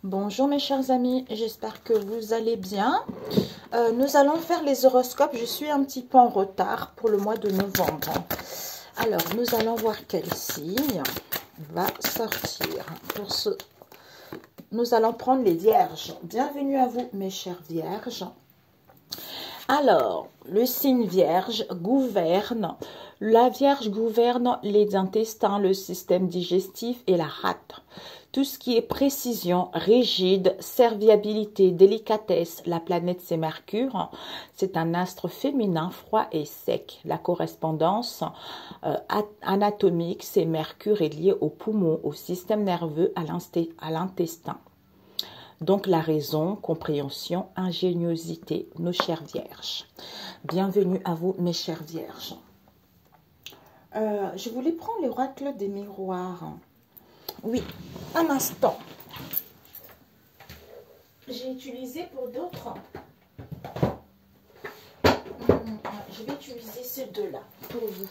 Bonjour mes chers amis, j'espère que vous allez bien. Nous allons faire les horoscopes. Je suis un petit peu en retard pour le mois de novembre. Alors, nous allons voir quel signe va sortir. Pour ce, nous allons prendre les vierges. Bienvenue à vous mes chers vierges. Alors, le signe vierge gouverne. La vierge gouverne les intestins, le système digestif et la rate. Tout ce qui est précision, rigide, serviabilité, délicatesse, la planète c'est Mercure. C'est un astre féminin, froid et sec. La correspondance anatomique, c'est Mercure est lié au poumon, au système nerveux, à l'intestin. Donc la raison, compréhension, ingéniosité, nos chères vierges. Bienvenue à vous mes chères vierges. Je voulais prendre l'oracle des miroirs. Oui, un instant. J'ai utilisé pour d'autres. Je vais utiliser ces deux-là pour vous.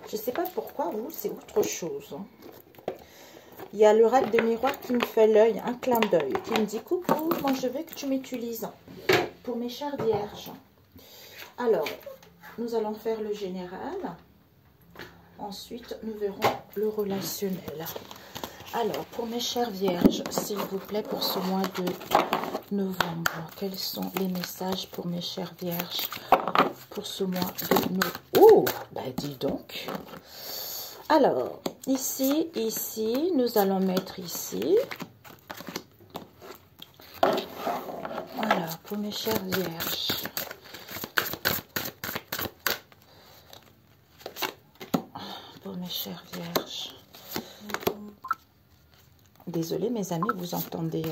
Je ne sais pas pourquoi, vous, c'est autre chose. Il y a l'oracle des miroirs qui me fait l'œil, un clin d'œil, qui me dit coucou, moi je veux que tu m'utilises pour mes chères vierges. Alors, nous allons faire le général. Ensuite, nous verrons le relationnel. Alors, pour mes chères vierges, s'il vous plaît, pour ce mois de novembre, quels sont les messages pour mes chères vierges pour ce mois de novembre? Oh, bah dis donc. Alors, ici, nous allons mettre ici. Voilà, pour mes chères vierges. Pour mes chères vierges. Désolée mes amis, vous entendez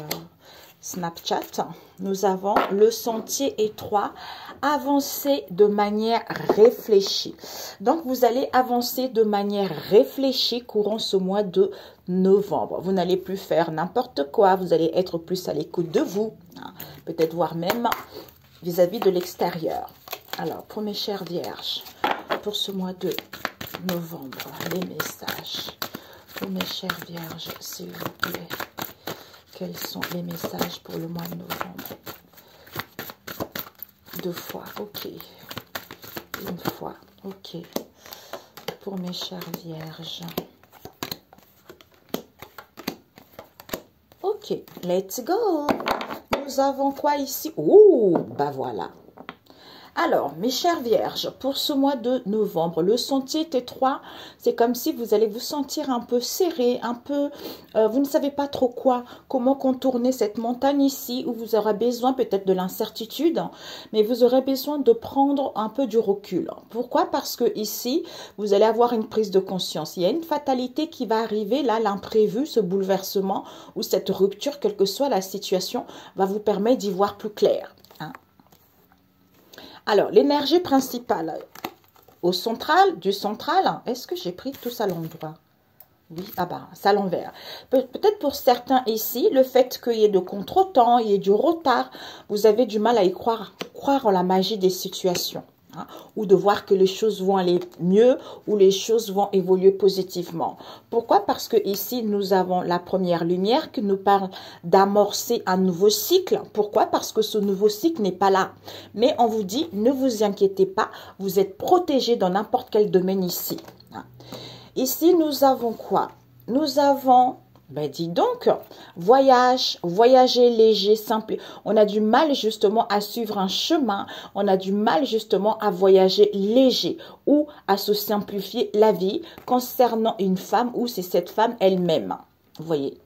Snapchat. Nous avons le sentier étroit, avancer de manière réfléchie. Donc vous allez avancer de manière réfléchie courant ce mois de novembre. Vous n'allez plus faire n'importe quoi, vous allez être plus à l'écoute de vous, hein, peut-être voir même vis-à-vis de l'extérieur. Alors pour mes chères vierges, pour ce mois de novembre, les messages. Pour mes chères vierges, s'il vous plaît, quels sont les messages pour le mois de novembre? Deux fois, ok. Une fois, ok. Pour mes chères vierges. Ok, let's go. Nous avons quoi ici? Oh, bah voilà. Alors, mes chères vierges, pour ce mois de novembre, le sentier est étroit. C'est comme si vous allez vous sentir un peu serré, un peu... vous ne savez pas trop comment contourner cette montagne ici, où vous aurez besoin peut-être de l'incertitude, mais vous aurez besoin de prendre un peu du recul. Pourquoi? Parce que ici, vous allez avoir une prise de conscience. Il y a une fatalité qui va arriver, là, l'imprévu, ce bouleversement, ou cette rupture, quelle que soit la situation, va vous permettre d'y voir plus clair. Alors, l'énergie principale du central, est-ce que j'ai pris tout ça à l'endroit? Oui, ah bah, c'est à l'envers. Peut-être pour certains ici, le fait qu'il y ait de contretemps, il y ait du retard, vous avez du mal à y croire en la magie des situations. Hein, ou de voir que les choses vont aller mieux ou les choses vont évoluer positivement. Pourquoi? Parce que ici, nous avons la première lumière qui nous parle d'amorcer un nouveau cycle. Pourquoi? Parce que ce nouveau cycle n'est pas là. Mais on vous dit, ne vous inquiétez pas, vous êtes protégés dans n'importe quel domaine ici. Hein. Ici, nous avons quoi? Nous avons... Ben dis donc, voyager léger, simple. On a du mal justement à suivre un chemin. On a du mal justement à voyager léger ou à se simplifier la vie concernant une femme ou c'est cette femme elle-même. Vous voyez.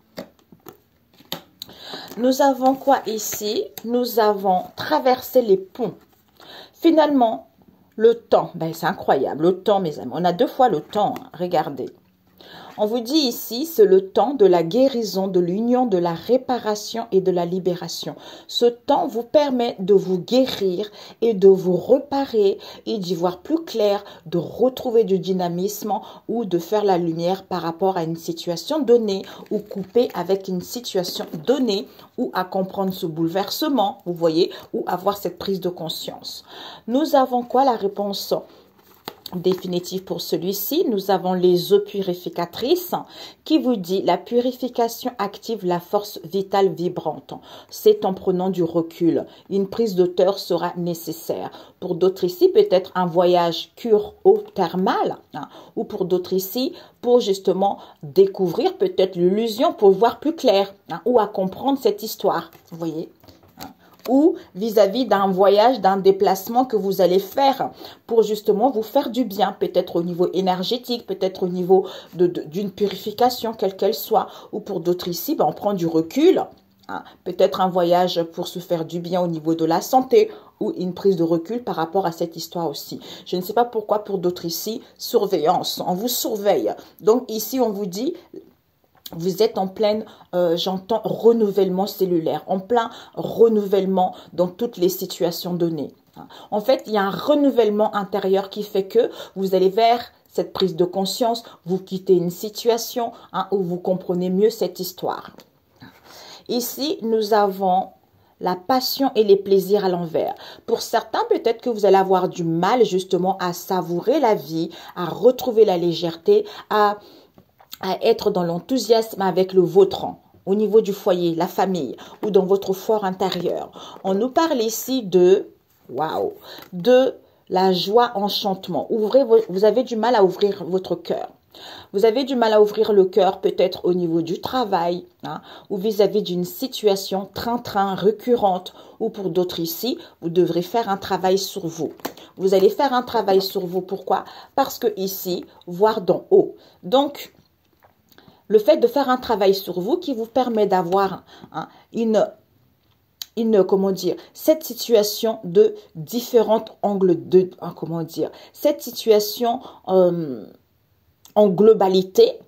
Nous avons quoi ici? Nous avons traversé les ponts. Finalement, le temps, ben c'est incroyable. Le temps, mes amis, on a deux fois le temps. Hein. Regardez. On vous dit ici, c'est le temps de la guérison, de l'union, de la réparation et de la libération. Ce temps vous permet de vous guérir et de vous réparer et d'y voir plus clair, de retrouver du dynamisme ou de faire la lumière par rapport à une situation donnée ou couper avec une situation donnée ou à comprendre ce bouleversement, vous voyez, ou avoir cette prise de conscience. Nous avons quoi la réponse? définitif pour celui-ci. Nous avons les eaux purificatrices qui vous dit la purification active la force vitale vibrante. C'est en prenant du recul. Une prise d'auteur sera nécessaire. Pour d'autres ici, peut-être un voyage cure eau thermale ou pour d'autres ici, pour justement découvrir peut-être l'illusion pour voir plus clair ou à comprendre cette histoire. Vous voyez? Ou vis-à-vis d'un voyage, d'un déplacement que vous allez faire pour justement vous faire du bien, peut-être au niveau énergétique, peut-être au niveau d'une purification, quelle qu'elle soit. Ou pour d'autres ici, on prend du recul, peut-être un voyage pour se faire du bien au niveau de la santé ou une prise de recul par rapport à cette histoire aussi. Je ne sais pas pourquoi pour d'autres ici, surveillance, on vous surveille. Donc ici, on vous dit... Vous êtes en pleine, j'entends, renouvellement cellulaire, en plein renouvellement dans toutes les situations données. En fait, il y a un renouvellement intérieur qui fait que vous allez vers cette prise de conscience, vous quittez une situation où vous comprenez mieux cette histoire. Ici, nous avons la passion et les plaisirs à l'envers. Pour certains, peut-être que vous allez avoir du mal justement à savourer la vie, à retrouver la légèreté, à être dans l'enthousiasme avec le vôtre, au niveau du foyer, la famille, ou dans votre fort intérieur. On nous parle ici de, waouh, de la joie, enchantement. Vous avez du mal à ouvrir votre cœur. Vous avez du mal à ouvrir le cœur peut-être au niveau du travail ou vis-à-vis d'une situation train-train récurrente ou pour d'autres ici, vous devrez faire un travail sur vous. Vous allez faire un travail sur vous. Pourquoi? Parce que ici, voir d'en haut. Donc, le fait de faire un travail sur vous qui vous permet d'avoir comment dire, cette situation de différents angles de, comment dire, cette situation en globalité,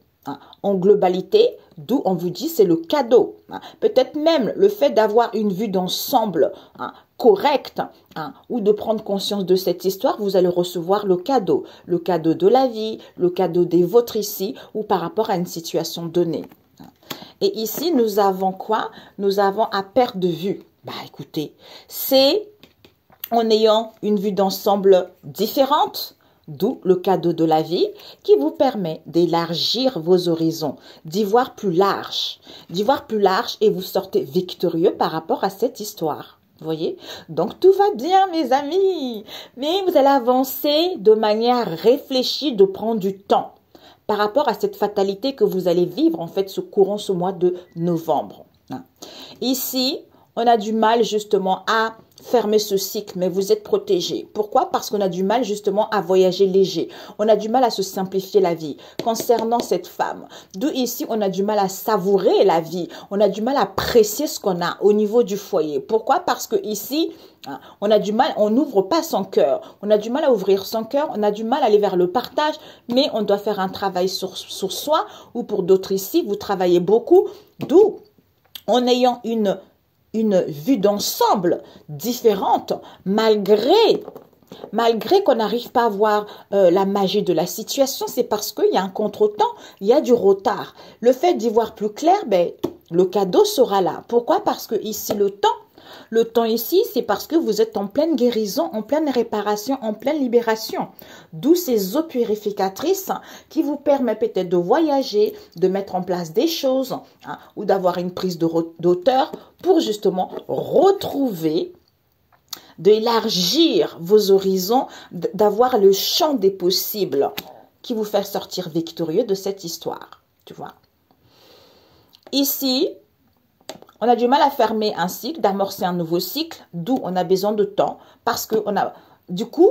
d'où on vous dit c'est le cadeau. Peut-être même le fait d'avoir une vue d'ensemble correcte ou de prendre conscience de cette histoire, vous allez recevoir le cadeau de la vie, le cadeau des vôtres ici ou par rapport à une situation donnée. Et ici, nous avons quoi? Nous avons à perte de vue. Bah écoutez, c'est en ayant une vue d'ensemble différente, d'où le cadeau de la vie qui vous permet d'élargir vos horizons, d'y voir plus large et vous sortez victorieux par rapport à cette histoire. Vous voyez? Donc, tout va bien, mes amis. Mais vous allez avancer de manière réfléchie, de prendre du temps par rapport à cette fatalité que vous allez vivre, en fait, ce mois de novembre. Ici, on a du mal justement à fermer ce cycle, mais vous êtes protégé. Pourquoi? Parce qu'on a du mal justement à voyager léger. On a du mal à se simplifier la vie. Concernant cette femme, d'où ici on a du mal à savourer la vie. On a du mal à apprécier ce qu'on a au niveau du foyer. Pourquoi? Parce que ici, on a du mal, on n'ouvre pas son cœur. On a du mal à ouvrir son cœur. On a du mal à aller vers le partage, mais on doit faire un travail sur soi. Ou pour d'autres ici, vous travaillez beaucoup. D'où, en ayant une vue d'ensemble différente, malgré qu'on n'arrive pas à voir la magie de la situation, c'est parce qu'il y a un contretemps, il y a du retard. Le fait d'y voir plus clair, le cadeau sera là. Pourquoi? Parce que ici, le temps ici, c'est parce que vous êtes en pleine guérison, en pleine réparation, en pleine libération. D'où ces eaux purificatrices qui vous permettent peut-être de voyager, de mettre en place des choses ou d'avoir une prise d'auteur pour justement retrouver, d'élargir vos horizons, d'avoir le champ des possibles qui vous fait sortir victorieux de cette histoire. Tu vois? Ici, on a du mal à fermer un cycle, d'amorcer un nouveau cycle, d'où on a besoin de temps parce que du coup,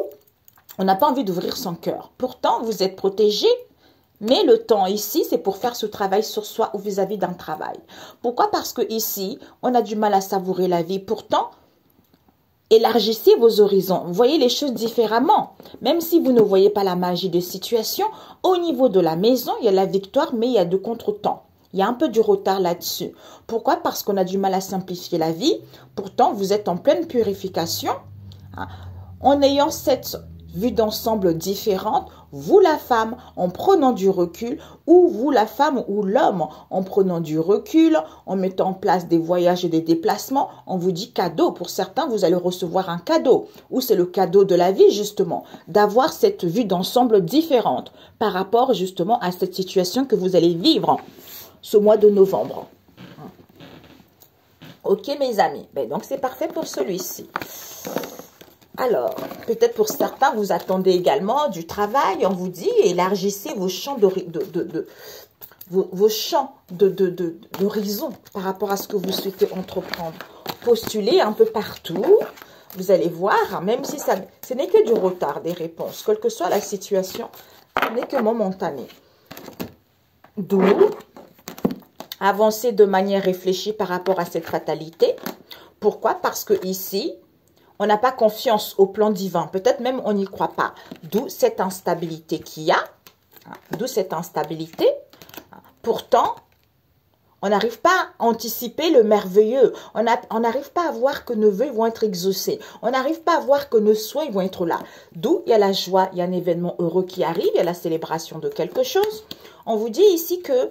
on n'a pas envie d'ouvrir son cœur. Pourtant, vous êtes protégé, mais le temps ici, c'est pour faire ce travail sur soi ou vis-à-vis d'un travail. Pourquoi? Parce que ici, on a du mal à savourer la vie. Pourtant, élargissez vos horizons. Voyez les choses différemment. Même si vous ne voyez pas la magie de situation, au niveau de la maison, il y a la victoire, mais il y a de contretemps. Il y a un peu du retard là-dessus. Pourquoi? Parce qu'on a du mal à simplifier la vie. Pourtant, vous êtes en pleine purification. En ayant cette vue d'ensemble différente, vous la femme en prenant du recul, ou vous la femme ou l'homme en prenant du recul, en mettant en place des voyages et des déplacements, on vous dit cadeau. Pour certains, vous allez recevoir un cadeau, ou c'est le cadeau de la vie justement, d'avoir cette vue d'ensemble différente par rapport justement à cette situation que vous allez vivre ce mois de novembre. Ok mes amis, ben, donc c'est parfait pour celui-ci. Alors, peut-être pour certains, vous attendez également du travail. On vous dit, élargissez vos champs vos champs d'horizon par rapport à ce que vous souhaitez entreprendre. Postulez un peu partout. Vous allez voir, même si ce n'est que du retard des réponses, quelle que soit la situation, ce n'est que momentané. D'où avancer de manière réfléchie par rapport à cette fatalité. Pourquoi? Parce que ici, on n'a pas confiance au plan divin. Peut-être même on n'y croit pas. D'où cette instabilité qu'il y a. D'où cette instabilité. Pourtant, on n'arrive pas à anticiper le merveilleux. On n'arrive pas à voir que nos vœux vont être exaucés. On n'arrive pas à voir que nos soins vont être là. D'où il y a la joie, il y a un événement heureux qui arrive, il y a la célébration de quelque chose. On vous dit ici que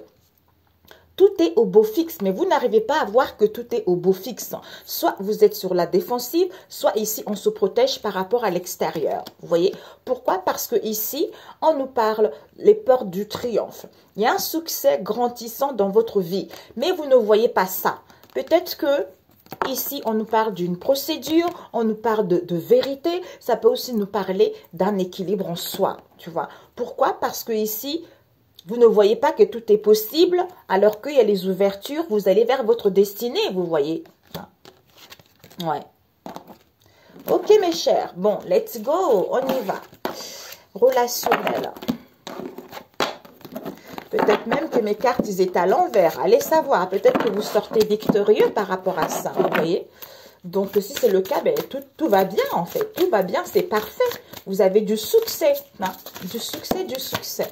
tout est au beau fixe, mais vous n'arrivez pas à voir que tout est au beau fixe. Soit vous êtes sur la défensive, soit ici on se protège par rapport à l'extérieur. Vous voyez? Pourquoi? Parce que ici, on nous parle les portes du triomphe. Il y a un succès grandissant dans votre vie, mais vous ne voyez pas ça. Peut-être que ici, on nous parle d'une procédure, on nous parle de vérité. Ça peut aussi nous parler d'un équilibre en soi, tu vois. Pourquoi? Parce que ici, vous ne voyez pas que tout est possible, alors qu'il y a les ouvertures, vous allez vers votre destinée, vous voyez. Ouais. Ok, mes chers. Bon, let's go, on y va. Relationnel. Peut-être même que mes cartes, ils étaient à l'envers. Allez savoir, peut-être que vous sortez victorieux par rapport à ça, vous voyez. Donc, si c'est le cas, ben, tout va bien, en fait. Tout va bien, c'est parfait. Vous avez du succès. Hein? Du succès, du succès.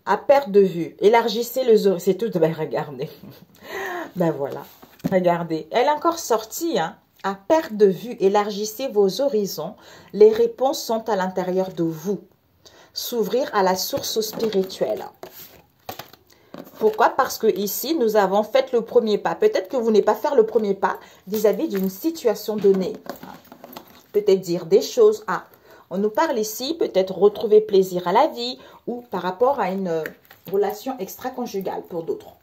À perte de vue, élargissez les horizons. C'est tout, ben regardez. Ben voilà, regardez. Elle est encore sortie, hein. À perte de vue, élargissez vos horizons. Les réponses sont à l'intérieur de vous. S'ouvrir à la source spirituelle. Pourquoi? Parce que ici, nous avons fait le premier pas. Peut-être que vous n'allez pas faire le premier pas vis-à-vis d'une situation donnée. Peut-être dire des choses. On nous parle ici, peut-être retrouver plaisir à la vie ou par rapport à une relation extra-conjugale pour d'autres.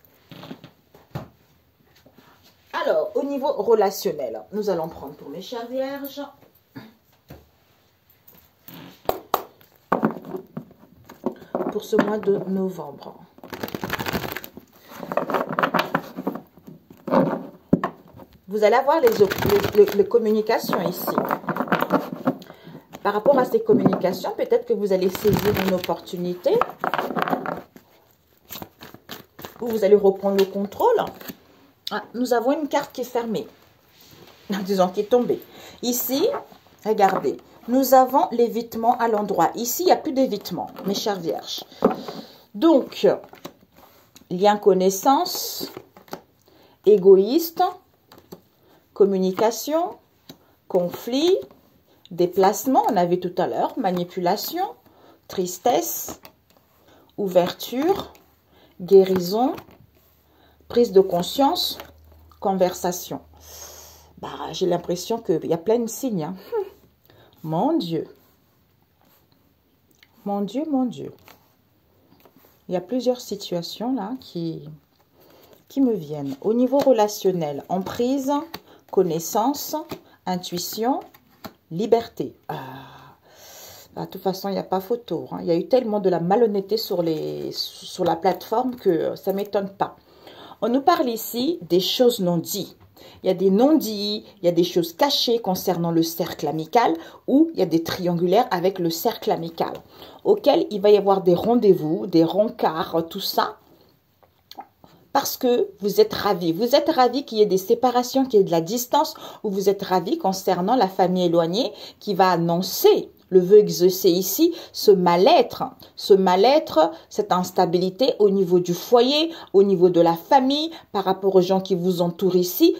Alors, au niveau relationnel, nous allons prendre pour mes chères vierges. Pour ce mois de novembre. Vous allez avoir les communications ici. Par rapport à ces communications, peut-être que vous allez saisir une opportunité ou vous allez reprendre le contrôle. Nous avons une carte qui est fermée, disons qui est tombée. Ici, regardez, nous avons l'évitement à l'endroit. Ici, il n'y a plus d'évitement, mes chères vierges. Donc, lien connaissance, égoïste, communication, conflit, déplacement, on avait tout à l'heure, manipulation, tristesse, ouverture, guérison, prise de conscience, conversation. J'ai l'impression qu'il y a plein de signes. Hein. Mon Dieu. Mon Dieu, mon Dieu. Il y a plusieurs situations là qui me viennent. Au niveau relationnel, emprise, connaissance, intuition, liberté. De toute façon, il n'y a pas photo. Hein. Il y a eu tellement de la malhonnêteté sur la plateforme que ça ne m'étonne pas. On nous parle ici des choses non dites. Il y a des non-dits, il y a des choses cachées concernant le cercle amical ou il y a des triangulaires avec le cercle amical auquel il va y avoir des rendez-vous, des rencarts, tout ça. Parce que vous êtes ravis. Vous êtes ravis qu'il y ait des séparations, qu'il y ait de la distance, ou vous êtes ravis concernant la famille éloignée qui va annoncer le vœu exaucé ici, ce mal-être, cette instabilité au niveau du foyer, au niveau de la famille, par rapport aux gens qui vous entourent ici.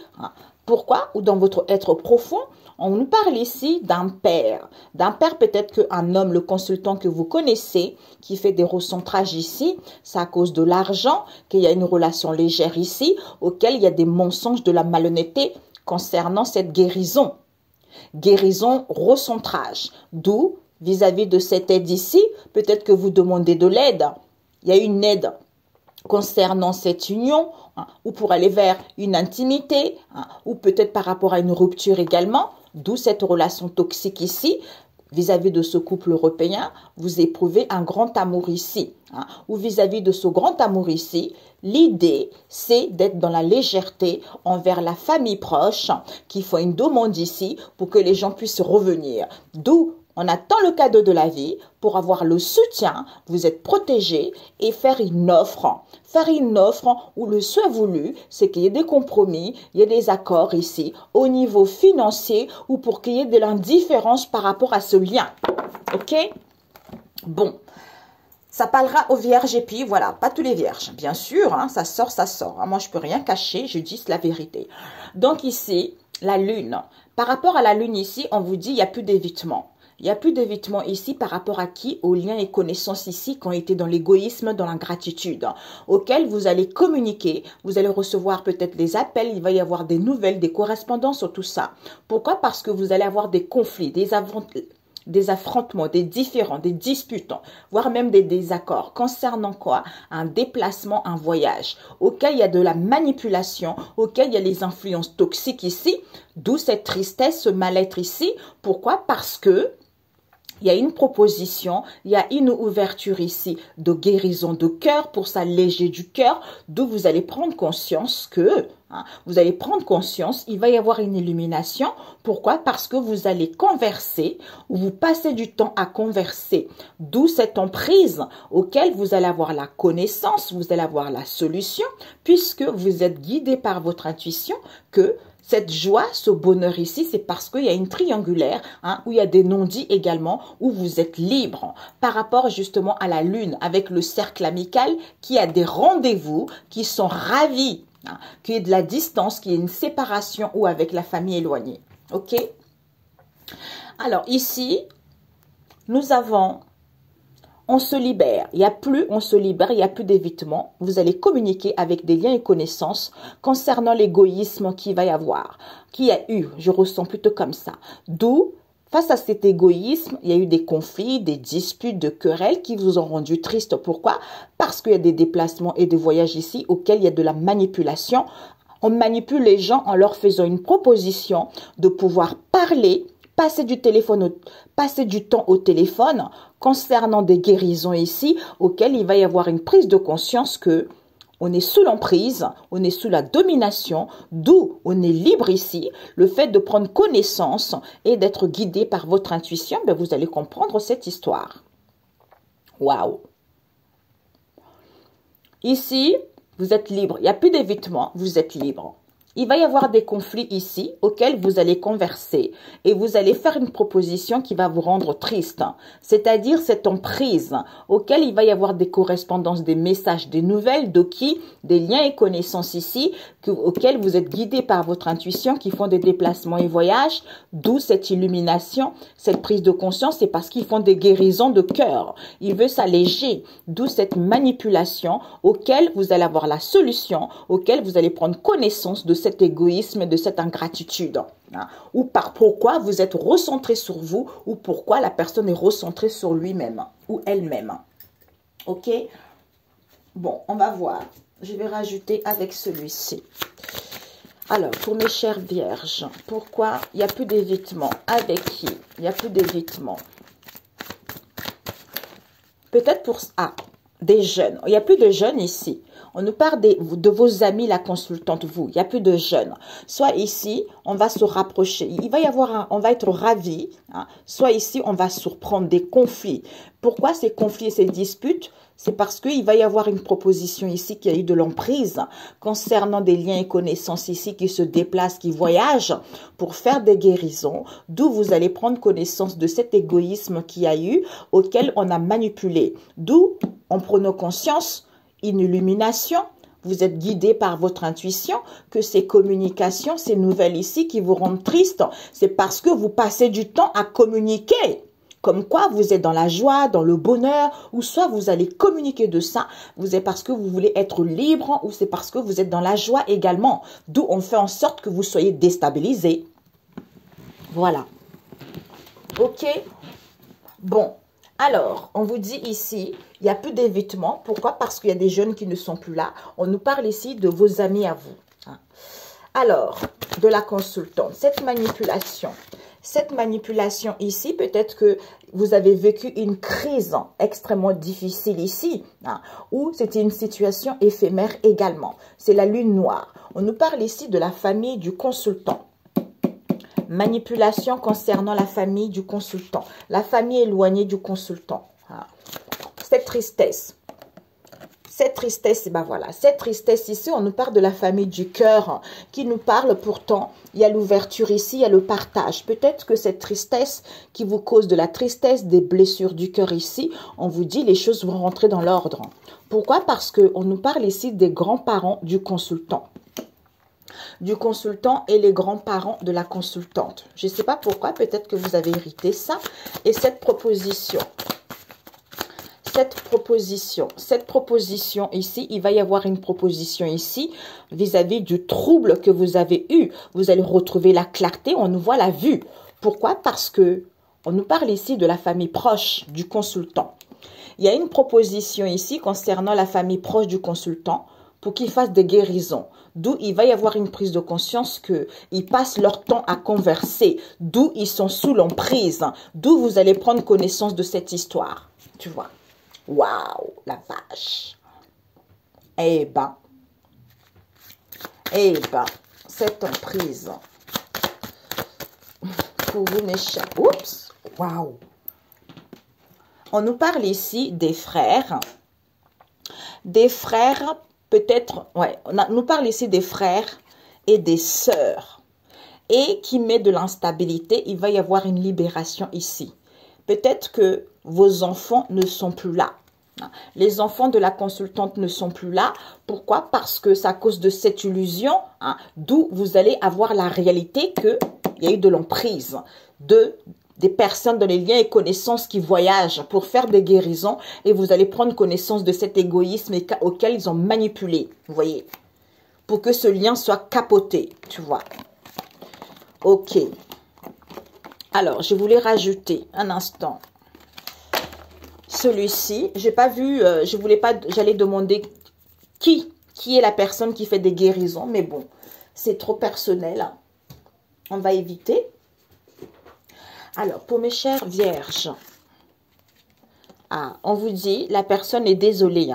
Pourquoi? Ou dans votre être profond, on nous parle ici d'un père. D'un père, peut-être qu'un homme, le consultant que vous connaissez, qui fait des recentrages ici, c'est à cause de l'argent, qu'il y a une relation légère ici, auquel il y a des mensonges, de la malhonnêteté concernant cette guérison. Guérison, recentrage. D'où, vis-à-vis de cette aide ici, peut-être que vous demandez de l'aide. Il y a une aide concernant cette union, ou pour aller vers une intimité, ou peut-être par rapport à une rupture également, d'où cette relation toxique ici, vis-à-vis de ce couple européen, vous éprouvez un grand amour ici, ou vis-à-vis de ce grand amour ici, l'idée, c'est d'être dans la légèreté envers la famille proche, qui font une demande ici pour que les gens puissent revenir, d'où on attend le cadeau de la vie pour avoir le soutien, vous êtes protégé et faire une offre. Faire une offre où le souhait voulu, c'est qu'il y ait des compromis, il y ait des accords ici au niveau financier ou pour qu'il y ait de l'indifférence par rapport à ce lien. Ok? Bon. Ça parlera aux vierges et puis voilà, pas tous les vierges. Bien sûr, ça sort, ça sort. Moi, je peux rien cacher, je dis la vérité. Donc ici, la lune. Par rapport à la lune ici, on vous dit il n'y a plus d'évitement. Il n'y a plus d'évitement ici par rapport à qui? Aux liens et connaissances ici qui ont été dans l'égoïsme, dans l'ingratitude, auxquels vous allez communiquer, vous allez recevoir peut-être des appels, il va y avoir des nouvelles, des correspondances sur tout ça. Pourquoi? Parce que vous allez avoir des conflits, des affrontements, des différends, des disputes, voire même des désaccords. Concernant quoi? Un déplacement, un voyage, auquel il y a de la manipulation, auquel il y a les influences toxiques ici, d'où cette tristesse, ce mal-être ici. Pourquoi? Parce que il y a une proposition, il y a une ouverture ici de guérison de cœur pour s'alléger du cœur, d'où vous allez prendre conscience que, il va y avoir une illumination. Pourquoi? Parce que vous allez converser ou vous passez du temps à converser, d'où cette emprise auquel vous allez avoir la connaissance, vous allez avoir la solution, puisque vous êtes guidé par votre intuition que cette joie, ce bonheur ici, c'est parce qu'il y a une triangulaire, où il y a des non-dits également, où vous êtes libre par rapport justement à la lune, avec le cercle amical qui a des rendez-vous, qui sont ravis, qu'il y ait de la distance, qu'il y ait une séparation ou avec la famille éloignée. Ok? Alors ici, nous avons... On se libère. On se libère, il n'y a plus d'évitement. Vous allez communiquer avec des liens et connaissances concernant l'égoïsme qu'il va y avoir, qui a eu, je ressens plutôt comme ça. D'où, face à cet égoïsme, il y a eu des conflits, des disputes, de querelles qui vous ont rendu triste. Pourquoi? Parce qu'il y a des déplacements et des voyages ici auxquels il y a de la manipulation. On manipule les gens en leur faisant une proposition de pouvoir parler, passer du temps au téléphone concernant des guérisons ici, auxquelles il va y avoir une prise de conscience que on est sous l'emprise, on est sous la domination, d'où on est libre ici. Le fait de prendre connaissance et d'être guidé par votre intuition, vous allez comprendre cette histoire. Waouh! Ici, vous êtes libre. Il n'y a plus d'évitement, vous êtes libre. Il va y avoir des conflits ici auxquels vous allez converser et vous allez faire une proposition qui va vous rendre triste. C'est-à-dire cette emprise auquel il va y avoir des correspondances, des messages, des nouvelles de qui? Des liens et connaissances ici auxquels vous êtes guidé par votre intuition qui font des déplacements et voyages. D'où cette illumination, cette prise de conscience, c'est parce qu'ils font des guérisons de cœur. Ils veulent s'alléger. D'où cette manipulation auquel vous allez avoir la solution, auquel vous allez prendre connaissance de cet égoïsme et de cette ingratitude. Ou par pourquoi vous êtes recentré sur vous, ou pourquoi la personne est recentrée sur lui-même ou elle-même. Ok? Bon, on va voir. Je vais rajouter avec celui-ci. Alors, pour mes chères vierges, pourquoi il n'y a plus d'évitement? Avec qui? Il n'y a plus d'évitement. Peut-être pour... des jeunes. Il n'y a plus de jeunes ici. On nous parle de vos amis, la consultante, vous. Il n'y a plus de jeunes. Soit ici, on va se rapprocher. Il va y avoir on va être ravis. Hein. Soit ici, on va surprendre des conflits. Pourquoi ces conflits et ces disputes? C'est parce qu'il va y avoir une proposition ici qui a eu de l'emprise concernant des liens et connaissances ici qui se déplacent, qui voyagent pour faire des guérisons, d'où vous allez prendre connaissance de cet égoïsme qu'il y a eu, auquel on a manipulé. D'où, en prenant conscience, une illumination, vous êtes guidé par votre intuition, que ces communications, ces nouvelles ici qui vous rendent triste, c'est parce que vous passez du temps à communiquer. Comme quoi, vous êtes dans la joie, dans le bonheur, ou soit vous allez communiquer de ça, vous êtes parce que vous voulez être libre, ou c'est parce que vous êtes dans la joie également. D'où on fait en sorte que vous soyez déstabilisé. Voilà. Ok? Bon. Alors, on vous dit ici, il n'y a plus d'évitement. Pourquoi? Parce qu'il y a des jeunes qui ne sont plus là. On nous parle ici de vos amis à vous. Alors, de la consultante, cette manipulation ici, peut-être que vous avez vécu une crise extrêmement difficile ici, ou c'était une situation éphémère également. C'est la lune noire. On nous parle ici de la famille du consultant. Manipulation concernant la famille du consultant. La famille éloignée du consultant. Cette tristesse, ben voilà, cette tristesse ici, on nous parle de la famille du cœur, qui nous parle pourtant, il y a l'ouverture ici, il y a le partage. Peut-être que cette tristesse qui vous cause de la tristesse, des blessures du cœur ici, on vous dit les choses vont rentrer dans l'ordre. Pourquoi? Parce qu'on nous parle ici des grands-parents du consultant. Du consultant et les grands-parents de la consultante. Je ne sais pas pourquoi, peut-être que vous avez hérité ça. Et cette proposition ici, il va y avoir une proposition ici vis-à-vis du trouble que vous avez eu. Vous allez retrouver la clarté, on nous voit la vue. Pourquoi? Parce que on nous parle ici de la famille proche du consultant. Il y a une proposition ici concernant la famille proche du consultant pour qu'ils fassent des guérisons. D'où il va y avoir une prise de conscience qu'ils passent leur temps à converser. D'où ils sont sous l'emprise. D'où vous allez prendre connaissance de cette histoire. Tu vois? Waouh, la vache. Eh ben, cette emprise. Pour vous, mes chers. Oups, waouh. On nous parle ici des frères. Des frères, peut-être, ouais, nous parle ici des frères et des sœurs. Et qui met de l'instabilité, il va y avoir une libération ici. Peut-être que vos enfants ne sont plus là. Les enfants de la consultante ne sont plus là. Pourquoi? Parce que c'est à cause de cette illusion, d'où vous allez avoir la réalité qu'il y a eu de l'emprise, des personnes dans les liens et connaissances qui voyagent pour faire des guérisons et vous allez prendre connaissance de cet égoïsme auquel ils ont manipulé, vous voyez, pour que ce lien soit capoté, tu vois. Ok. Alors, je voulais rajouter un instant. Celui-ci, j'ai pas vu, je voulais pas, j'allais demander qui est la personne qui fait des guérisons, mais bon, c'est trop personnel. On va éviter. Alors, pour mes chères vierges, on vous dit, la personne est désolée.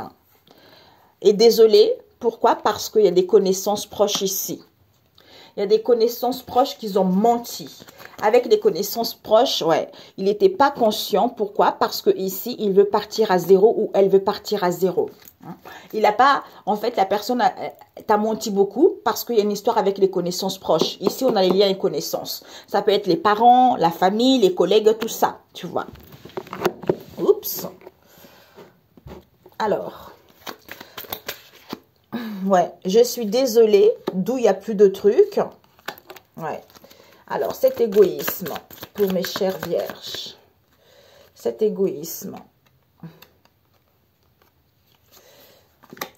Et désolée, pourquoi? Parce qu'il y a des connaissances proches ici. Il y a des connaissances proches qui ont menti. Avec des connaissances proches, ouais, il n'était pas conscient. Pourquoi? Parce que ici, il veut partir à zéro ou elle veut partir à zéro. Il n'a pas, en fait, la personne t'a menti beaucoup parce qu'il y a une histoire avec les connaissances proches. Ici, on a les liens et connaissances. Ça peut être les parents, la famille, les collègues, tout ça, tu vois. Oups. Alors, ouais, je suis désolée, d'où il n'y a plus de trucs. Ouais. Alors, cet égoïsme, pour mes chères vierges, cet égoïsme.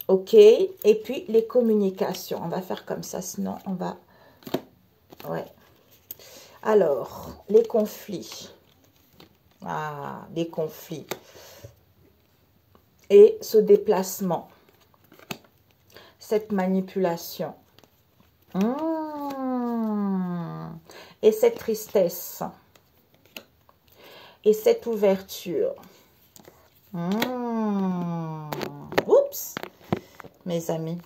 Ok, et puis les communications. On va faire comme ça, sinon on va... Ouais. Alors, les conflits. Ah, les conflits. Et ce déplacement. Cette manipulation. Et cette tristesse. Et cette ouverture. Oups. mes amis.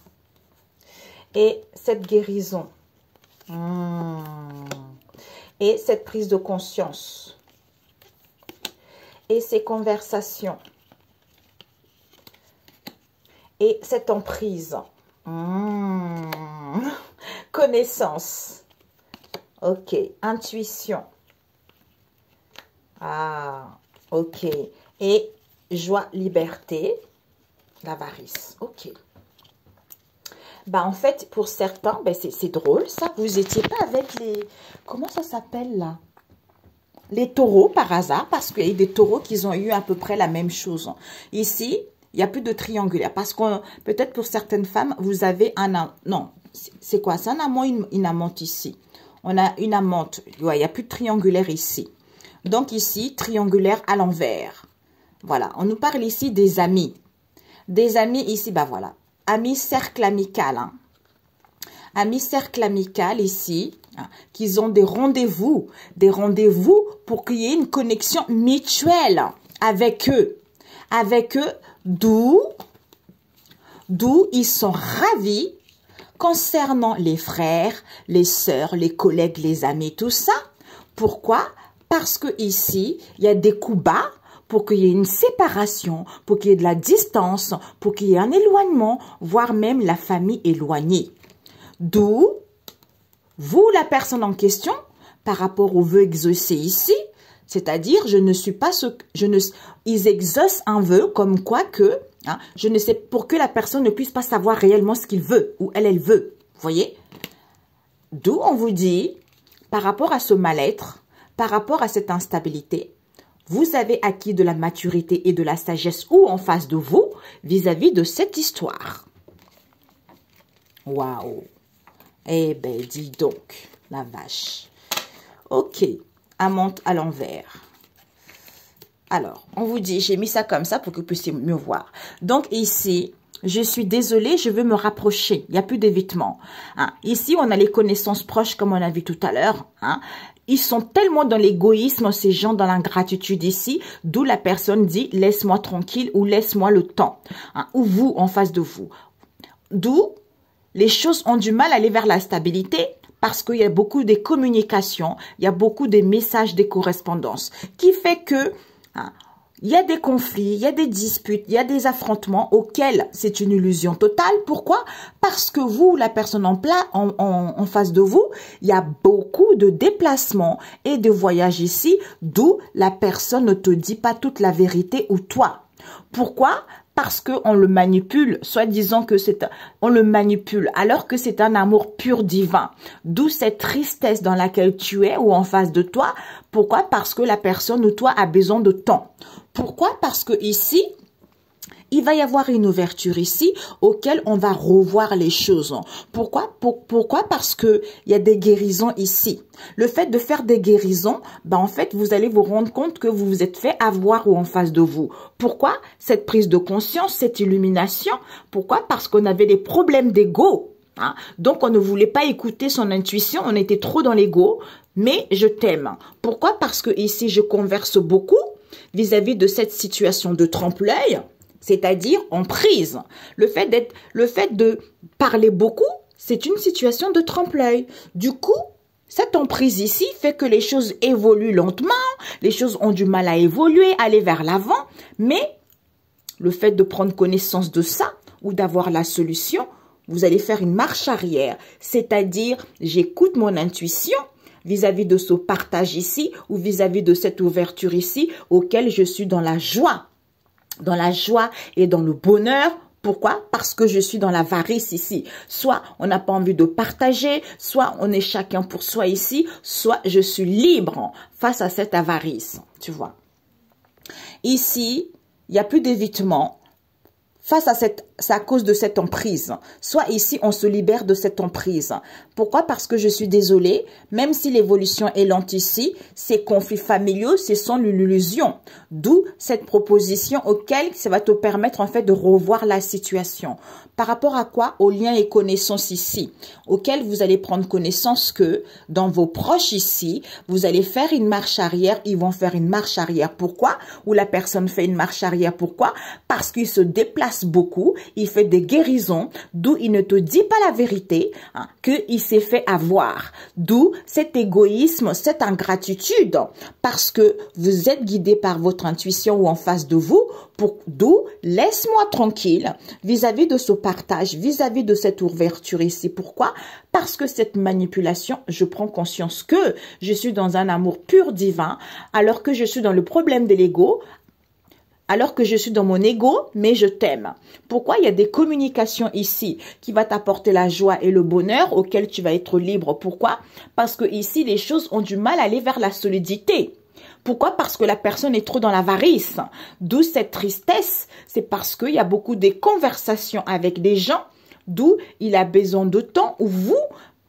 Et cette guérison. Et cette prise de conscience. Et ces conversations. Et cette emprise. Connaissance. Ok. Intuition. Ah, ok. Et joie, liberté. L'avarice. Ok. Bah, en fait, pour certains, bah, c'est drôle, ça. Vous n'étiez pas avec les... Comment ça s'appelle, là? Les taureaux, par hasard, parce qu'il y a eu des taureaux qui ont eu à peu près la même chose. Ici, il n'y a plus de triangulaire. Parce que peut-être pour certaines femmes, vous avez un... Non, c'est quoi? C'est un amant, une amante ici. On a une amante. Ouais, il n'y a plus de triangulaire ici. Donc ici, triangulaire à l'envers. Voilà, on nous parle ici des amis. Des amis ici, bah voilà. Amis cercle amical. Hein. Amis cercle amical ici, hein, qu'ils ont des rendez-vous pour qu'il y ait une connexion mutuelle avec eux. D'où ils sont ravis concernant les frères, les sœurs, les collègues, les amis, tout ça. Pourquoi? Parce que ici, il y a des coups bas, pour qu'il y ait une séparation, pour qu'il y ait de la distance, pour qu'il y ait un éloignement, voire même la famille éloignée. D'où, vous, la personne en question, par rapport au vœu exaucé ici, c'est-à-dire, je ne suis pas ce que, ils exaucent un vœu comme quoi que, hein, je ne sais, pour que la personne ne puisse pas savoir réellement ce qu'il veut, ou elle veut, vous voyez? D'où on vous dit, par rapport à ce mal-être, par rapport à cette instabilité, vous avez acquis de la maturité et de la sagesse ou en face de vous vis-à-vis de cette histoire. Waouh! Eh ben, dis donc, la vache. Ok, amante à l'envers. Alors, on vous dit, j'ai mis ça comme ça pour que vous puissiez mieux voir. Donc ici, je suis désolée, je veux me rapprocher. Il n'y a plus d'évitement. Hein. Ici, on a les connaissances proches comme on a vu tout à l'heure. Hein. Ils sont tellement dans l'égoïsme, ces gens dans l'ingratitude ici, d'où la personne dit « laisse-moi tranquille » ou « laisse-moi le temps hein, ». Ou vous, en face de vous. D'où les choses ont du mal à aller vers la stabilité parce qu'il y a beaucoup de communications, il y a beaucoup de messages, des correspondances, qui fait que hein, il y a des conflits, il y a des disputes, il y a des affrontements auxquels c'est une illusion totale. Pourquoi? Parce que vous, la personne en face de vous, il y a beaucoup de déplacements et de voyages ici, d'où la personne ne te dit pas toute la vérité ou toi. Pourquoi? Parce qu'on le manipule, soi-disant que on le manipule, alors que c'est un amour pur divin. D'où cette tristesse dans laquelle tu es ou en face de toi. Pourquoi? Parce que la personne ou toi a besoin de temps. Pourquoi? Parce que ici, il va y avoir une ouverture ici auquel on va revoir les choses. Pourquoi? Pourquoi? Parce que il y a des guérisons ici. Le fait de faire des guérisons, ben en fait, vous allez vous rendre compte que vous vous êtes fait avoir ou en face de vous. Pourquoi? Cette prise de conscience, cette illumination. Pourquoi? Parce qu'on avait des problèmes d'ego. Hein? Donc, on ne voulait pas écouter son intuition. On était trop dans l'ego. Mais je t'aime. Pourquoi? Parce que ici, je converse beaucoup vis-à-vis de cette situation de trompe-l'œil. C'est-à-dire en prise. Le fait de parler beaucoup, c'est une situation de trompe-l'œil. Du coup, cette emprise ici fait que les choses évoluent lentement, les choses ont du mal à évoluer, aller vers l'avant, mais le fait de prendre connaissance de ça ou d'avoir la solution, vous allez faire une marche arrière. C'est-à-dire, j'écoute mon intuition vis-à-vis de ce partage ici ou vis-à-vis de cette ouverture ici auquel je suis dans la joie. Dans la joie et dans le bonheur. Pourquoi? Parce que je suis dans l'avarice ici. Soit on n'a pas envie de partager, soit on est chacun pour soi ici, soit je suis libre face à cette avarice. Tu vois. Ici, il n'y a plus d'évitement. Face à c'est à cause de cette emprise. Soit ici, on se libère de cette emprise. Pourquoi? Parce que je suis désolée, même si l'évolution est lente ici, ces conflits familiaux, ce sont une illusion. D'où cette proposition auquel ça va te permettre en fait de revoir la situation. Par rapport à quoi? Aux liens et connaissances ici, auxquels vous allez prendre connaissance que dans vos proches ici, vous allez faire une marche arrière, ils vont faire une marche arrière. Pourquoi? Ou la personne fait une marche arrière. Pourquoi? Parce qu'ils se déplacent beaucoup il fait des guérisons, d'où il ne te dit pas la vérité, hein, qu'il s'est fait avoir. D'où cet égoïsme, cette ingratitude, parce que vous êtes guidé par votre intuition ou en face de vous, d'où laisse-moi tranquille vis-à-vis de ce partage, vis-à-vis de cette ouverture ici. Pourquoi? Parce que cette manipulation, je prends conscience que je suis dans un amour pur divin, alors que je suis dans le problème de l'ego, alors que je suis dans mon ego, mais je t'aime. Pourquoi? Il y a des communications ici qui vont t'apporter la joie et le bonheur auquel tu vas être libre. Pourquoi? Parce que ici, les choses ont du mal à aller vers la solidité. Pourquoi? Parce que la personne est trop dans l'avarice. D'où cette tristesse. C'est parce qu'il y a beaucoup de conversations avec des gens, d'où il a besoin de temps, ou vous,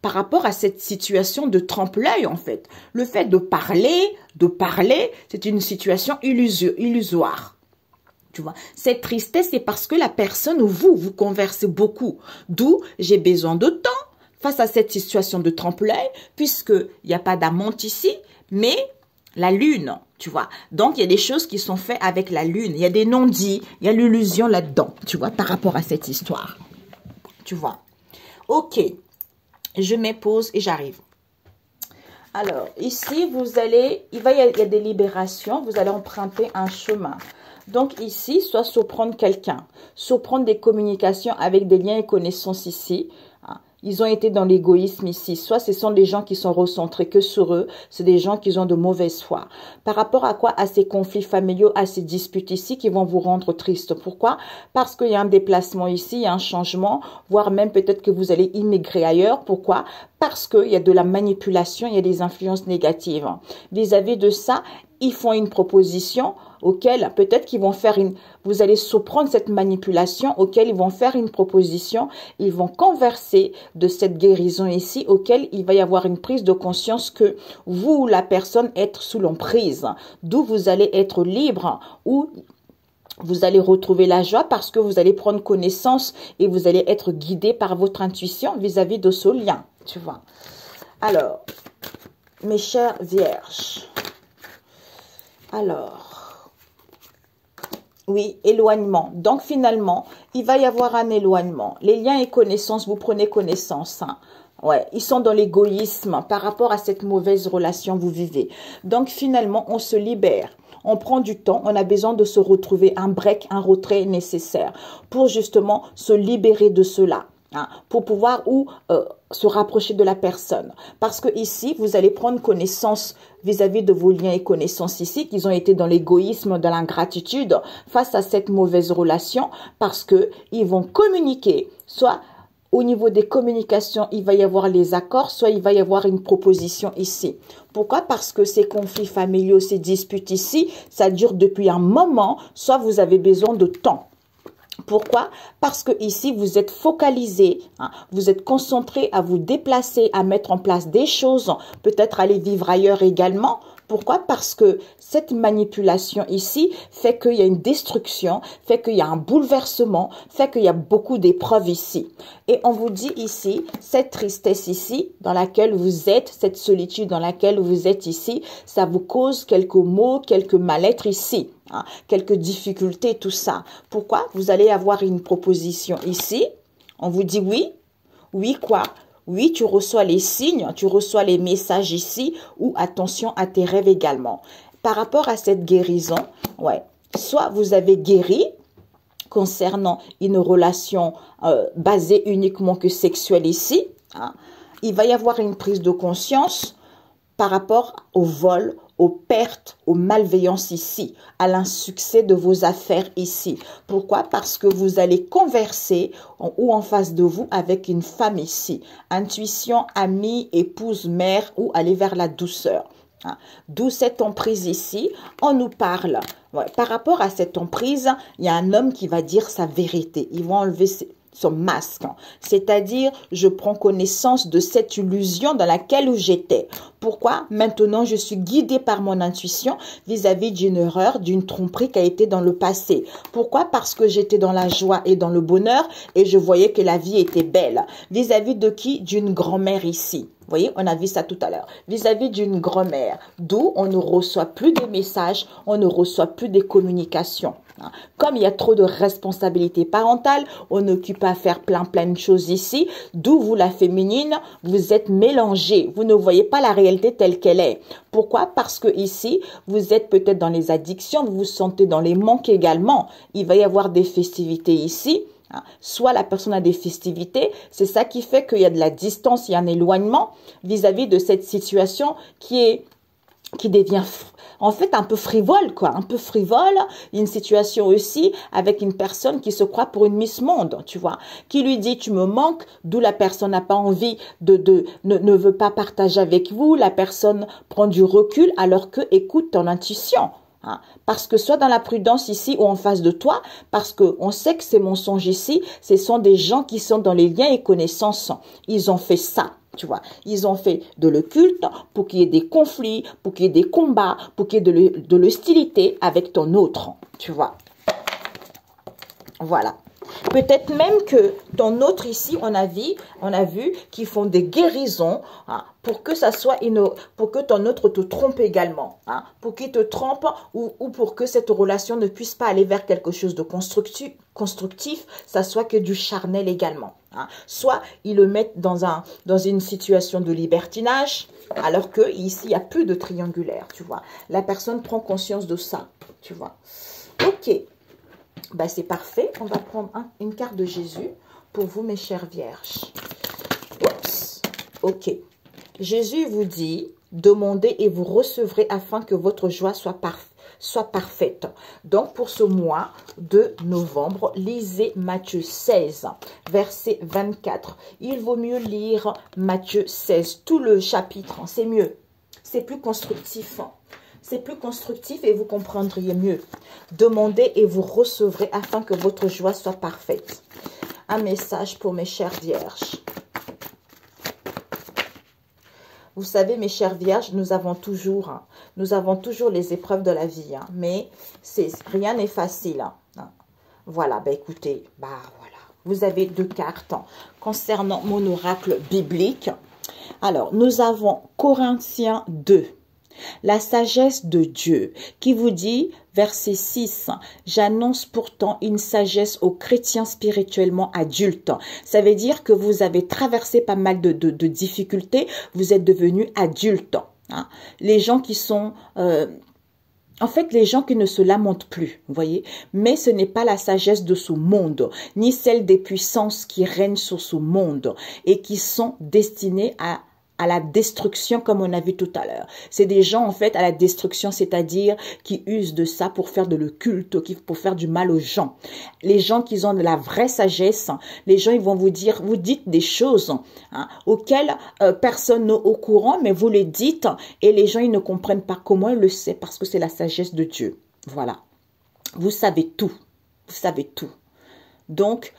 par rapport à cette situation de trompe-l'œil, en fait. Le fait de parler, c'est une situation illusoire. Tu vois, cette tristesse, c'est parce que la personne ou vous conversez beaucoup. D'où j'ai besoin de temps face à cette situation de trompe-l'œil, puisqu'il n'y a pas d'amante ici, mais la lune, tu vois. Donc, il y a des choses qui sont faites avec la lune. Il y a des non-dits, il y a l'illusion là-dedans, tu vois, par rapport à cette histoire. Tu vois. Ok, je mets pause et j'arrive. Alors, ici, il y a des libérations, vous allez emprunter un chemin. Donc ici, soit surprendre quelqu'un, surprendre des communications avec des liens et connaissances ici. Ils ont été dans l'égoïsme ici. Soit ce sont des gens qui sont recentrés que sur eux, c'est des gens qui ont de mauvaise foi. Par rapport à quoi? À ces conflits familiaux, à ces disputes ici qui vont vous rendre triste. Pourquoi? Parce qu'il y a un déplacement ici, il y a un changement, voire même peut-être que vous allez immigrer ailleurs. Pourquoi? Parce qu'il y a de la manipulation, il y a des influences négatives. Vis-à-vis de ça, ils font une proposition auquel peut-être qu'ils vont faire vous allez surprendre cette manipulation auquel ils vont faire une proposition, ils vont converser de cette guérison ici auquel il va y avoir une prise de conscience que vous, la personne, êtes sous l'emprise, d'où vous allez être libre ou vous allez retrouver la joie parce que vous allez prendre connaissance et vous allez être guidé par votre intuition vis-à-vis de ce lien, tu vois. Alors, mes chères vierges, alors, oui, éloignement. Donc, finalement, il va y avoir un éloignement. Les liens et connaissances, vous prenez connaissance. Hein. Ouais, ils sont dans l'égoïsme par rapport à cette mauvaise relation que vous vivez. Donc, finalement, on se libère. On prend du temps, on a besoin de se retrouver, un break, un retrait nécessaire pour justement se libérer de cela. Hein, pour pouvoir se rapprocher de la personne. Parce que ici, vous allez prendre connaissance vis-à-vis de vos liens et connaissances ici, qu'ils ont été dans l'égoïsme, dans l'ingratitude, face à cette mauvaise relation, parce que ils vont communiquer, soit au niveau des communications, il va y avoir les accords, soit il va y avoir une proposition ici. Pourquoi? Parce que ces conflits familiaux, ces disputes ici, ça dure depuis un moment, soit vous avez besoin de temps. Pourquoi? Parce que ici, vous êtes focalisé, hein, vous êtes concentré à vous déplacer, à mettre en place des choses, peut-être aller vivre ailleurs également. Pourquoi? Parce que cette manipulation ici fait qu'il y a une destruction, fait qu'il y a un bouleversement, fait qu'il y a beaucoup d'épreuves ici. Et on vous dit ici, cette tristesse ici, dans laquelle vous êtes, cette solitude dans laquelle vous êtes ici, ça vous cause quelques maux, quelques mal-être ici. Hein, quelques difficultés, tout ça. Pourquoi? Vous allez avoir une proposition ici. On vous dit oui. Oui quoi? Oui, tu reçois les signes, tu reçois les messages ici ou attention à tes rêves également. Par rapport à cette guérison, ouais, soit vous avez guéri concernant une relation basée uniquement que sexuelle ici. Hein, il va y avoir une prise de conscience par rapport au vol, aux pertes, aux malveillances ici, à l'insuccès de vos affaires ici. Pourquoi? Parce que vous allez converser ou en face de vous avec une femme ici. Intuition, amie, épouse, mère ou aller vers la douceur. Hein. D'où cette emprise ici. On nous parle. Ouais, par rapport à cette emprise, il y a un homme qui va dire sa vérité. Ils vont enlever son masque. C'est-à-dire, je prends connaissance de cette illusion dans laquelle j'étais. Pourquoi? Maintenant, je suis guidée par mon intuition vis-à-vis d'une erreur, d'une tromperie qui a été dans le passé. Pourquoi? Parce que j'étais dans la joie et dans le bonheur et je voyais que la vie était belle. Vis-à-vis de qui? D'une grand-mère ici. Vous voyez, on a vu ça tout à l'heure. Vis-à-vis d'une grand-mère, d'où on ne reçoit plus des messages, on ne reçoit plus des communications. Comme il y a trop de responsabilités parentales, on n'occupe pas à faire plein de choses ici, d'où vous, la féminine, vous êtes mélangée. Vous ne voyez pas la réalité telle qu'elle est. Pourquoi? Parce que ici, vous êtes peut-être dans les addictions, vous vous sentez dans les manques également. Il va y avoir des festivités ici. Soit la personne a des festivités, c'est ça qui fait qu'il y a de la distance, il y a un éloignement vis-à-vis de cette situation qui devient en fait un peu frivole, quoi, un peu frivole. Une situation aussi avec une personne qui se croit pour une Miss Monde, tu vois, qui lui dit tu me manques, d'où la personne n'a pas envie ne veut pas partager avec vous, la personne prend du recul alors que écoute ton intuition. Parce que soit dans la prudence ici ou en face de toi, parce que on sait que ces mensonges ici, ce sont des gens qui sont dans les liens et connaissances. Ils ont fait ça, tu vois. Ils ont fait de l'occulte pour qu'il y ait des conflits, pour qu'il y ait des combats, pour qu'il y ait de l'hostilité avec ton autre, tu vois. Voilà. Peut-être même que ton autre ici, on a vu qu'ils font des guérisons pour que ça soit pour que ton autre te trompe également, pour qu'il te trompe ou pour que cette relation ne puisse pas aller vers quelque chose de constructif, ça soit que du charnel également. Soit ils le mettent dans une situation de libertinage, alors que ici il n'y a plus de triangulaire, tu vois. La personne prend conscience de ça, tu vois. Ok. Ben, c'est parfait. On va prendre une carte de Jésus pour vous, mes chères vierges. Oups. Ok. Jésus vous dit, demandez et vous recevrez afin que votre joie soit parfaite. Donc, pour ce mois de novembre, lisez Matthieu 16, verset 24. Il vaut mieux lire Matthieu 16, tout le chapitre. C'est mieux. C'est plus constructif. C'est plus constructif et vous comprendriez mieux. Demandez et vous recevrez afin que votre joie soit parfaite. Un message pour mes chères vierges. Vous savez, mes chères vierges, nous avons toujours les épreuves de la vie. Mais rien n'est facile. Voilà, ben écoutez, voilà. Vous avez 2 cartes concernant mon oracle biblique. Alors, nous avons Corinthiens 2. La sagesse de Dieu qui vous dit, verset 6, j'annonce pourtant une sagesse aux chrétiens spirituellement adultes. Ça veut dire que vous avez traversé pas mal de difficultés, vous êtes devenus adultes. Les gens qui sont... en fait, les gens qui ne se lamentent plus, vous voyez, mais ce n'est pas la sagesse de ce monde, ni celle des puissances qui règnent sur ce monde et qui sont destinées à la destruction comme on a vu tout à l'heure. C'est des gens en fait à la destruction, c'est-à-dire qui usent de ça pour faire de le culte, pour faire du mal aux gens. Les gens qui ont de la vraie sagesse, les gens ils vont vous dire, vous dites des choses auxquelles personne n'est au courant, mais vous les dites et les gens ils ne comprennent pas comment ils le savent parce que c'est la sagesse de Dieu. Voilà. Vous savez tout. Vous savez tout. Donc,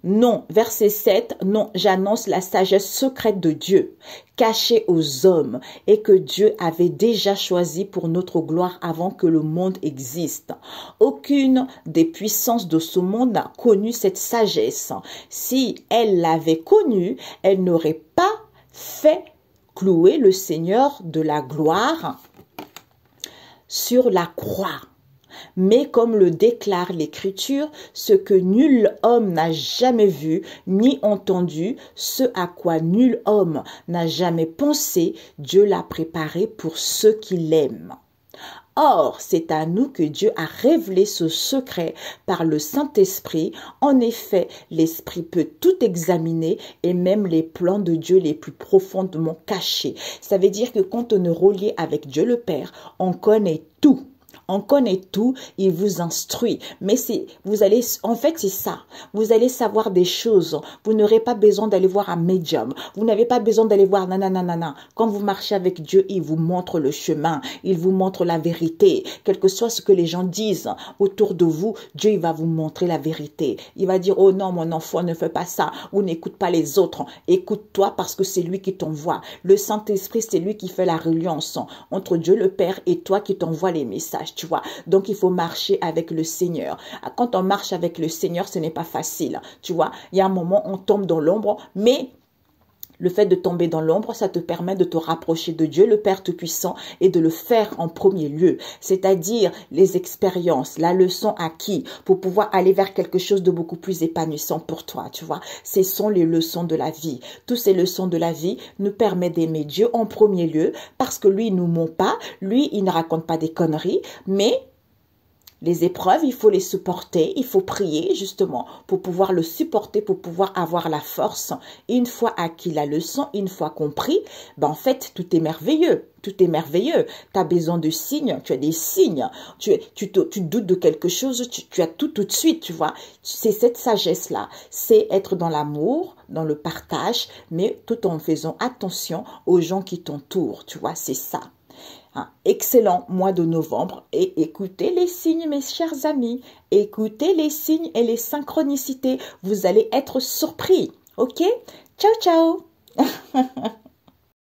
non, verset 7, non, j'annonce la sagesse secrète de Dieu, cachée aux hommes, et que Dieu avait déjà choisi pour notre gloire avant que le monde existe. Aucune des puissances de ce monde n'a connu cette sagesse. Si elle l'avait connue, elle n'aurait pas fait clouer le Seigneur de la gloire sur la croix. Mais comme le déclare l'Écriture, ce que nul homme n'a jamais vu ni entendu, ce à quoi nul homme n'a jamais pensé, Dieu l'a préparé pour ceux qui l'aiment. Or, c'est à nous que Dieu a révélé ce secret par le Saint-Esprit. En effet, l'Esprit peut tout examiner et même les plans de Dieu les plus profondément cachés. Ça veut dire que quand on est relié avec Dieu le Père, on connaît tout. On connaît tout, il vous instruit. Mais en fait, c'est ça. Vous allez savoir des choses. Vous n'aurez pas besoin d'aller voir un médium. Vous n'avez pas besoin d'aller voir nanana. Quand vous marchez avec Dieu, il vous montre le chemin. Il vous montre la vérité. Quel que soit ce que les gens disent autour de vous, Dieu, il va vous montrer la vérité. Il va dire, oh non, mon enfant, ne fais pas ça. Ou n'écoute pas les autres. Écoute-toi parce que c'est lui qui t'envoie. Le Saint-Esprit, c'est lui qui fait la reliance entre Dieu le Père et toi qui t'envoie les messages. Tu vois, donc il faut marcher avec le Seigneur. Quand on marche avec le Seigneur, ce n'est pas facile. Tu vois, il y a un moment, on tombe dans l'ombre, mais Le fait de tomber dans l'ombre, ça te permet de te rapprocher de Dieu, le Père Tout-Puissant, et de le faire en premier lieu. C'est-à-dire les expériences, la leçon acquise pour pouvoir aller vers quelque chose de beaucoup plus épanouissant pour toi, tu vois. Ce sont les leçons de la vie. Toutes ces leçons de la vie nous permettent d'aimer Dieu en premier lieu parce que lui, il nous ment pas. Lui, il ne raconte pas des conneries, mais les épreuves, il faut les supporter, il faut prier justement pour pouvoir le supporter, pour pouvoir avoir la force. Une fois acquis la leçon, une fois compris, ben en fait, tout est merveilleux. Tout est merveilleux. Tu as besoin de signes, tu as des signes. Tu doutes de quelque chose, tu as tout de suite, tu vois. C'est cette sagesse-là. C'est être dans l'amour, dans le partage, mais tout en faisant attention aux gens qui t'entourent, tu vois, c'est ça. Un excellent mois de novembre et écoutez les signes, mes chers amis. Écoutez les signes et les synchronicités. Vous allez être surpris. Ok? Ciao, ciao!